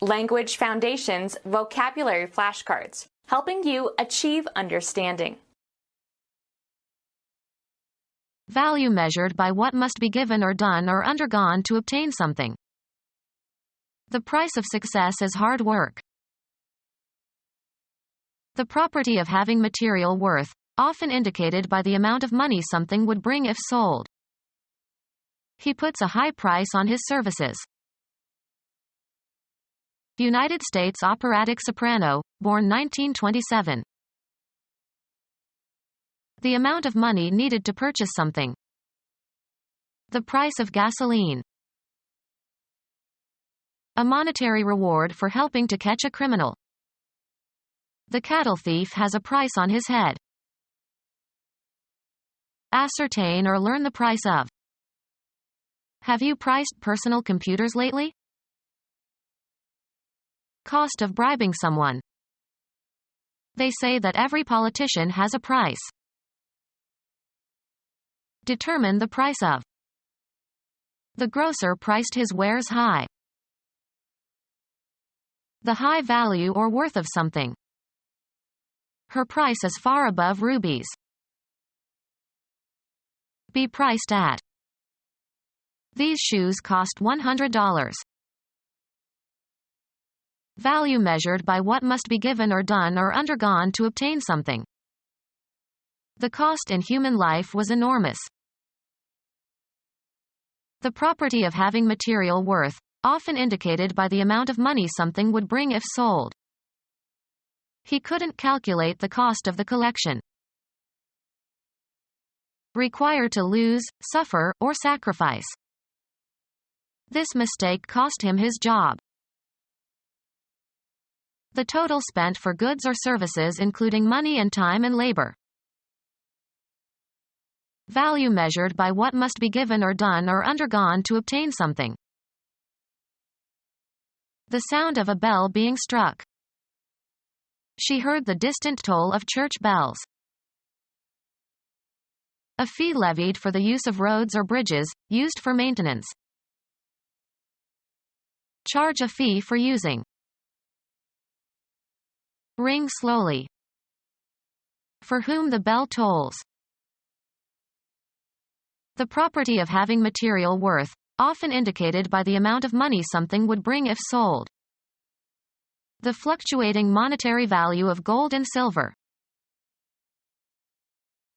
Language Foundations Vocabulary Flashcards, helping you achieve understanding. Value measured by what must be given or done or undergone to obtain something. The price of success is hard work. The property of having material worth, often indicated by the amount of money something would bring if sold. He puts a high price on his services. United States operatic soprano, born 1927. The amount of money needed to purchase something. The price of gasoline. A monetary reward for helping to catch a criminal. The cattle thief has a price on his head. Ascertain or learn the price of. Have you priced personal computers lately? Cost of bribing someone. They say that every politician has a price. Determine the price of. The grocer priced his wares high. The high value or worth of something. Her price is far above rubies. Be priced at. These shoes cost $100. Value measured by what must be given or done or undergone to obtain something. The cost in human life was enormous. The property of having material worth, often indicated by the amount of money something would bring if sold. He couldn't calculate the cost of the collection. Require to lose, suffer, or sacrifice. This mistake cost him his job. The total spent for goods or services including money and time and labor. Value measured by what must be given or done or undergone to obtain something. The sound of a bell being struck. She heard the distant toll of church bells. A fee levied for the use of roads or bridges, used for maintenance. Charge a fee for using. Ring slowly. For whom the bell tolls. The property of having material worth, often indicated by the amount of money something would bring if sold. The fluctuating monetary value of gold and silver.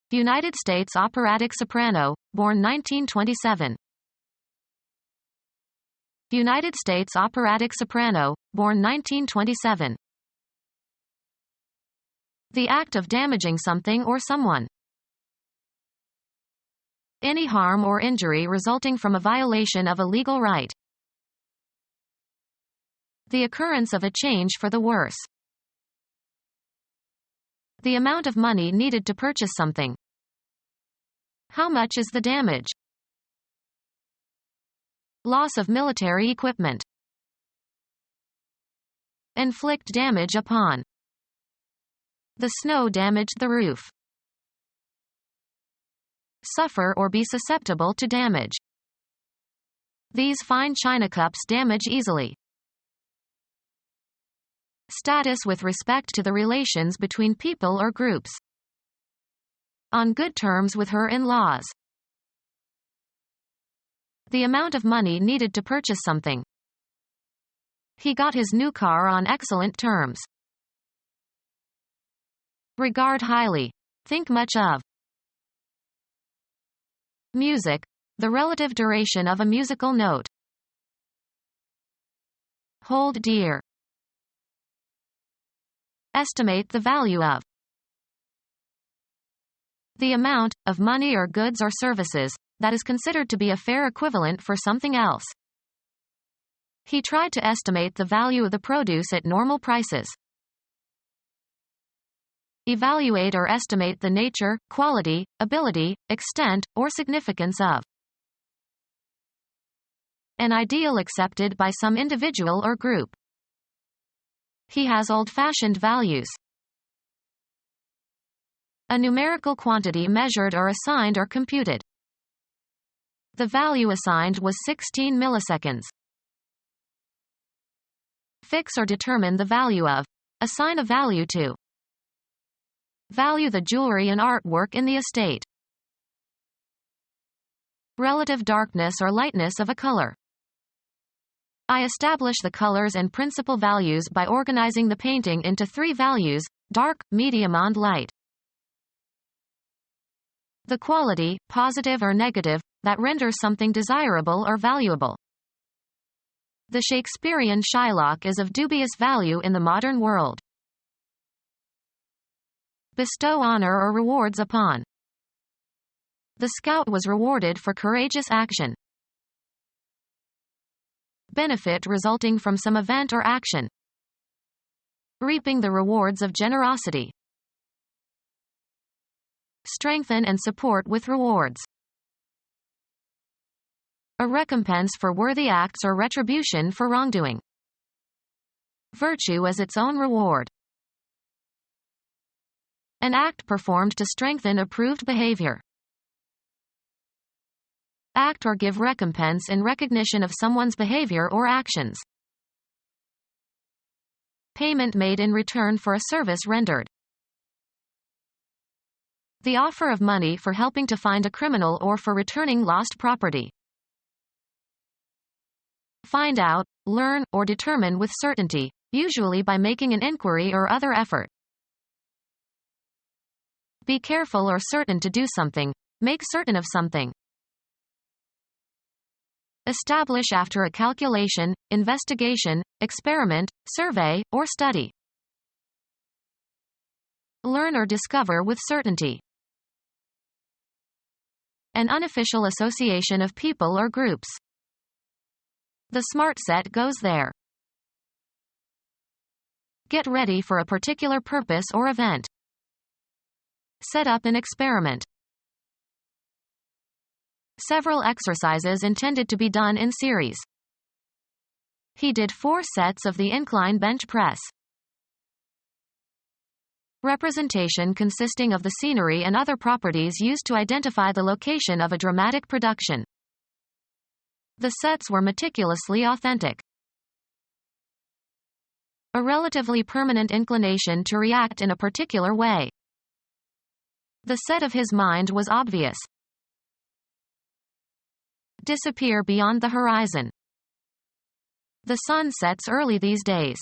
United States operatic soprano, born 1927. United States operatic soprano, born 1927. The act of damaging something or someone. Any harm or injury resulting from a violation of a legal right. The occurrence of a change for the worse. The amount of money needed to purchase something. How much is the damage? Loss of military equipment. Inflict damage upon. The snow damaged the roof. Suffer or be susceptible to damage. These fine china cups damage easily. Status with respect to the relations between people or groups. On good terms with her in-laws. The amount of money needed to purchase something. He got his new car on excellent terms. Regard highly. Think much of. Music. The relative duration of a musical note. Hold dear. Estimate the value of. The amount, of money or goods or services, that is considered to be a fair equivalent for something else. He tried to estimate the value of the produce at normal prices. Evaluate or estimate the nature, quality, ability, extent, or significance of. An ideal accepted by some individual or group. He has old-fashioned values. A numerical quantity measured or assigned or computed. The value assigned was 16 milliseconds. fix or determine the value of. Assign a value to. Value the jewelry and artwork in the estate. Relative darkness or lightness of a color. I establish the colors and principal values by organizing the painting into 3 values: dark, medium and light. The quality, positive or negative, that renders something desirable or valuable. The Shakespearean Shylock is of dubious value in the modern world. Bestow honor or rewards upon. The scout was rewarded for courageous action. Benefit resulting from some event or action. Reaping the rewards of generosity. Strengthen and support with rewards. A recompense for worthy acts or retribution for wrongdoing. Virtue as its own reward. An act performed to strengthen approved behavior. Act or give recompense in recognition of someone's behavior or actions. Payment made in return for a service rendered. The offer of money for helping to find a criminal or for returning lost property. Find out, learn, or determine with certainty, usually by making an inquiry or other effort. Be careful or certain to do something. Make certain of something. Establish after a calculation, investigation, experiment, survey, or study. Learn or discover with certainty. An unofficial association of people or groups. The smart set goes there. Get ready for a particular purpose or event. Set up an experiment. Several exercises intended to be done in series. He did 4 sets of the incline bench press. Representation consisting of the scenery and other properties used to identify the location of a dramatic production. The sets were meticulously authentic. A relatively permanent inclination to react in a particular way. The set of his mind was obvious. Disappear beyond the horizon. The sun sets early these days.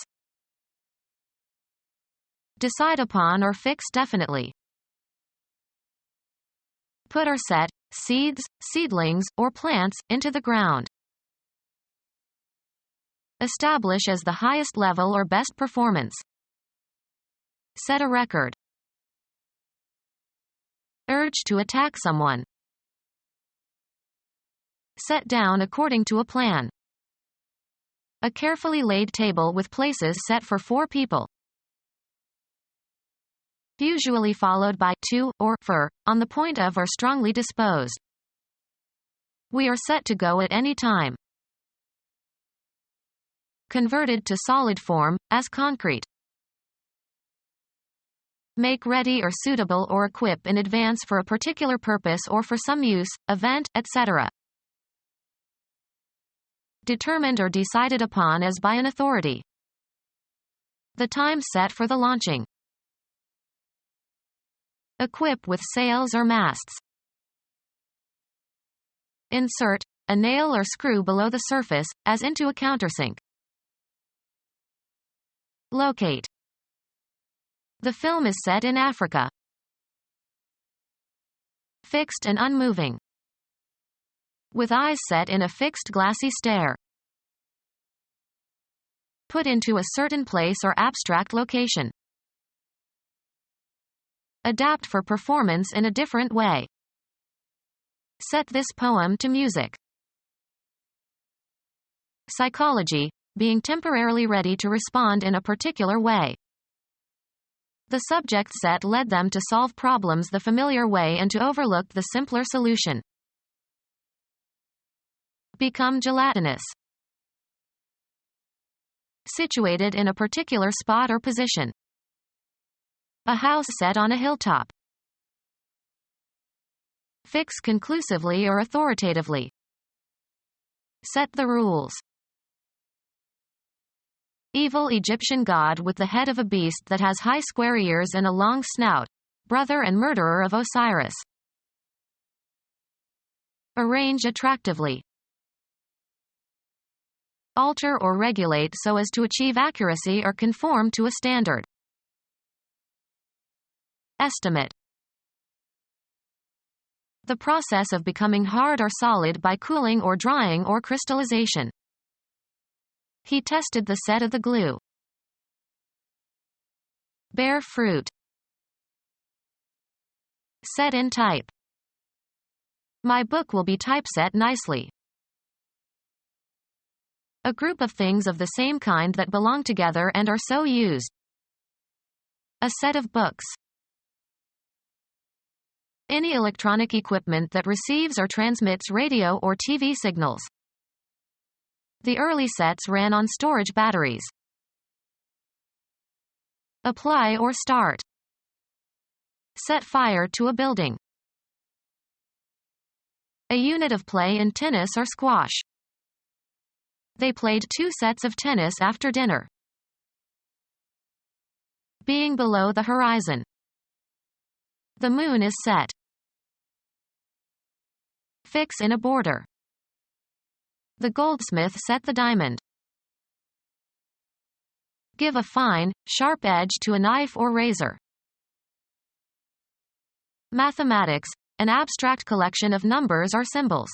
Decide upon or fix definitely. Put or set, seeds, seedlings, or plants, into the ground. Establish as the highest level or best performance. Set a record. Urge to attack someone. Set down according to a plan. A carefully laid table with places set for 4 people. Usually followed by to, or for, on the point of or strongly disposed. We are set to go at any time. Converted to solid form, as concrete. Make ready or suitable or equip in advance for a particular purpose or for some use, event, etc. Determined or decided upon as by an authority. The time set for the launching. Equip with sails or masts. Insert a nail or screw below the surface, as into a countersink. Locate. The film is set in Africa. Fixed and unmoving. With eyes set in a fixed glassy stare. Put into a certain place or abstract location. Adapt for performance in a different way. Set this poem to music. Psychology, being temporarily ready to respond in a particular way. The subject set led them to solve problems the familiar way and to overlook the simpler solution. Become gelatinous. Situated in a particular spot or position. A house set on a hilltop. Fix conclusively or authoritatively. Set the rules. evil Egyptian god with the head of a beast that has high square ears and a long snout, brother and murderer of Osiris. Arrange attractively. Alter or regulate so as to achieve accuracy or conform to a standard. Estimate. The process of becoming hard or solid by cooling or drying or crystallization. He tested the set of the glue. Bear fruit. Set in type. My book will be typeset nicely. A group of things of the same kind that belong together and are so used. A set of books. Any electronic equipment that receives or transmits radio or TV signals. The early sets ran on storage batteries. Apply or start. Set fire to a building. A unit of play in tennis or squash. They played 2 sets of tennis after dinner. Being below the horizon. The moon is set. Fix in a border. The goldsmith set the diamond. Give a fine, sharp edge to a knife or razor. Mathematics, an abstract collection of numbers or symbols.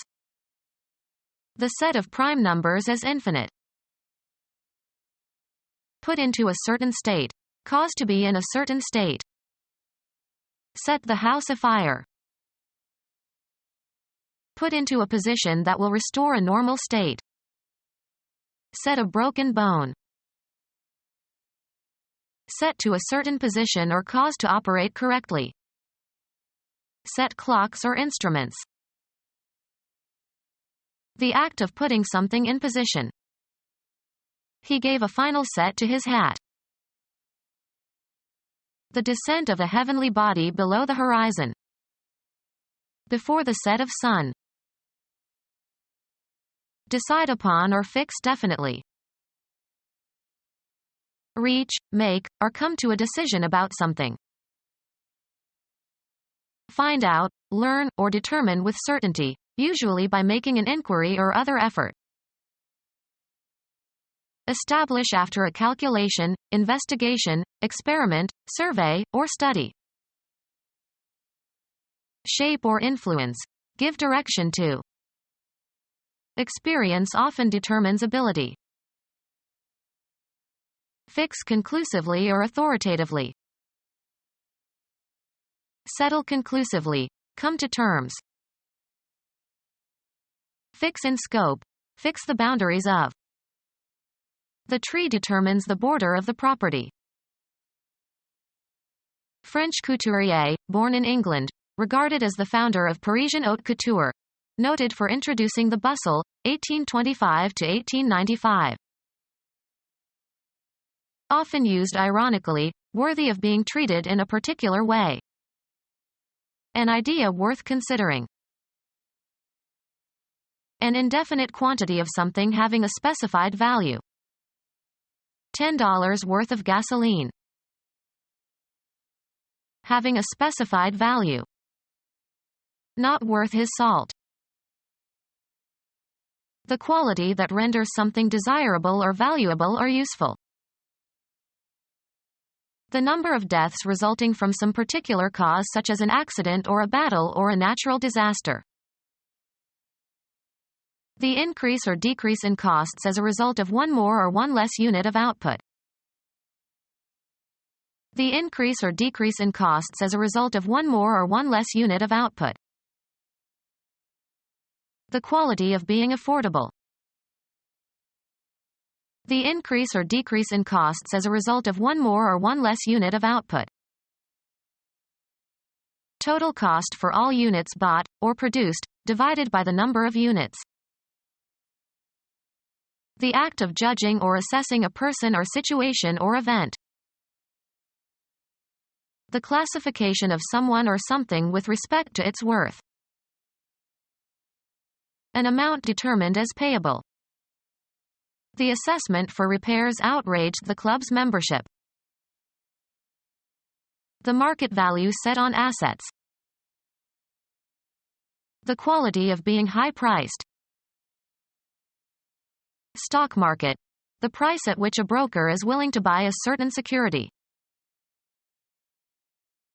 The set of prime numbers is infinite. Put into a certain state. Cause to be in a certain state. Set the house afire. Put into a position that will restore a normal state. Set a broken bone. Set to a certain position or cause to operate correctly. Set clocks or instruments. The act of putting something in position. He gave a final set to his hat. The descent of a heavenly body below the horizon. Before the set of sun. Decide upon or fix definitely. Reach, make, or come to a decision about something. Find out, learn, or determine with certainty, usually by making an inquiry or other effort. Establish after a calculation, investigation, experiment, survey, or study. Shape or influence. Give direction to. Experience often determines ability. Fix conclusively or authoritatively. Settle conclusively. Come to terms. Fix in scope. Fix the boundaries of. The tree determines the border of the property. French couturier, born in England, regarded as the founder of Parisian haute couture. Noted for introducing the bustle, 1825 to 1895. Often used ironically, worthy of being treated in a particular way. An idea worth considering. An indefinite quantity of something having a specified value. $10 worth of gasoline. Having a specified value. Not worth his salt. The quality that renders something desirable or valuable or useful. The number of deaths resulting from some particular cause such as an accident or a battle or a natural disaster. The increase or decrease in costs as a result of one more or one less unit of output. The increase or decrease in costs as a result of one more or one less unit of output. The quality of being affordable. The increase or decrease in costs as a result of one more or one less unit of output. Total cost for all units bought, or produced, divided by the number of units. The act of judging or assessing a person or situation or event. The classification of someone or something with respect to its worth. An amount determined as payable. The assessment for repairs outraged the club's membership. The market value set on assets. The quality of being high-priced. Stock market. The price at which a broker is willing to buy a certain security.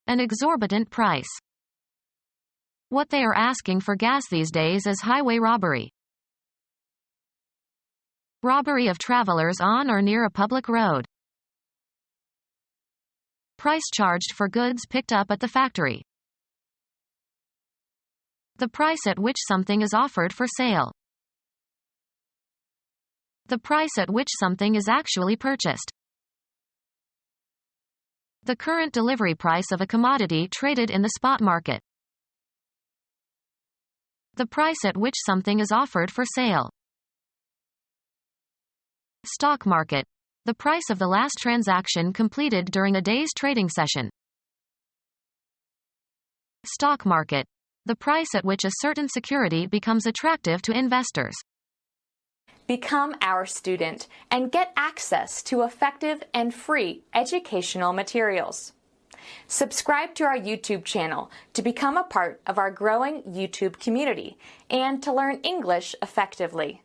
An exorbitant price. What they are asking for gas these days is highway robbery. Robbery of travelers on or near a public road. Price charged for goods picked up at the factory. The price at which something is offered for sale. The price at which something is actually purchased. The current delivery price of a commodity traded in the spot market. The price at which something is offered for sale. Stock market. The price of the last transaction completed during a day's trading session. Stock market. The price at which a certain security becomes attractive to investors. Become our student and get access to effective and free educational materials. Subscribe to our YouTube channel to become a part of our growing YouTube community and to learn English effectively.